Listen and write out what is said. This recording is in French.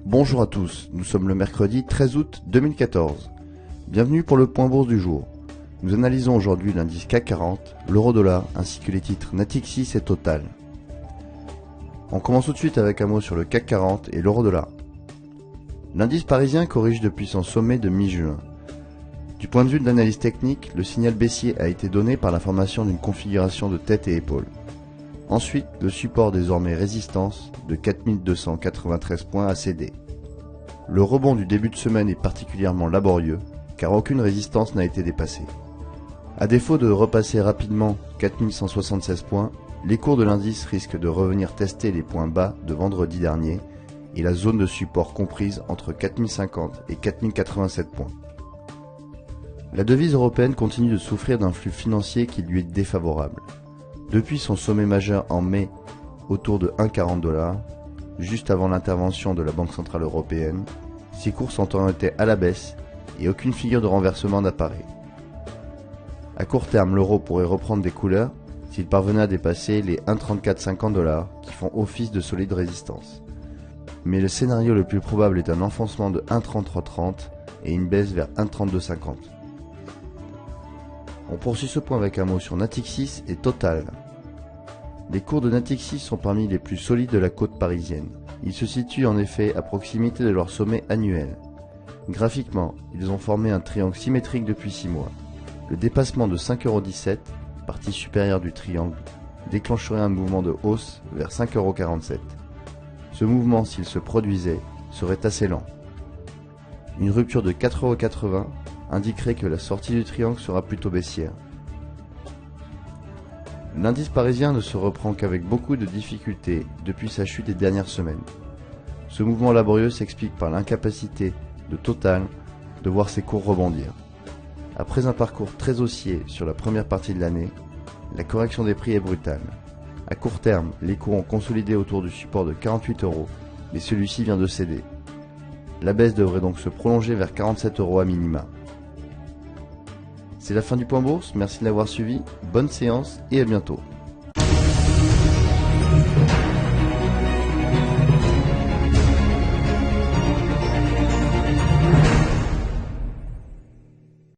Bonjour à tous, nous sommes le mercredi 13 août 2014. Bienvenue pour le point bourse du jour. Nous analysons aujourd'hui l'indice CAC 40, l'euro-dollar ainsi que les titres Natixis et Total. On commence tout de suite avec un mot sur le CAC 40 et l'euro-dollar. L'indice parisien corrige depuis son sommet de mi-juin. Du point de vue de l'analyse technique, le signal baissier a été donné par la formation d'une configuration de tête et épaules. Ensuite, le support désormais résistance de 4293 points a cédé. Le rebond du début de semaine est particulièrement laborieux, car aucune résistance n'a été dépassée. À défaut de repasser rapidement 4176 points, les cours de l'indice risquent de revenir tester les points bas de vendredi dernier et la zone de support comprise entre 4050 et 4087 points. La devise européenne continue de souffrir d'un flux financier qui lui est défavorable. Depuis son sommet majeur en mai autour de 1,40$, juste avant l'intervention de la Banque Centrale Européenne, ses cours sont orientés à la baisse et aucune figure de renversement n'apparaît. À court terme, l'euro pourrait reprendre des couleurs s'il parvenait à dépasser les 1,3450$ qui font office de solide résistance. Mais le scénario le plus probable est un enfoncement de 1,3330 et une baisse vers 1,3250. On poursuit ce point avec un mot sur Natixis et Total. Les cours de Natixis sont parmi les plus solides de la côte parisienne. Ils se situent en effet à proximité de leur sommet annuel. Graphiquement, ils ont formé un triangle symétrique depuis 6 mois. Le dépassement de 5,17€, partie supérieure du triangle, déclencherait un mouvement de hausse vers 5,47€. Ce mouvement, s'il se produisait, serait assez lent. Une rupture de 4,80€ indiquerait que la sortie du triangle sera plutôt baissière. L'indice parisien ne se reprend qu'avec beaucoup de difficultés depuis sa chute des dernières semaines. Ce mouvement laborieux s'explique par l'incapacité de Total de voir ses cours rebondir. Après un parcours très haussier sur la première partie de l'année, la correction des prix est brutale. À court terme, les cours ont consolidé autour du support de 48€, mais celui-ci vient de céder. La baisse devrait donc se prolonger vers 47€ à minima. C'est la fin du point bourse, merci de l'avoir suivi, bonne séance et à bientôt.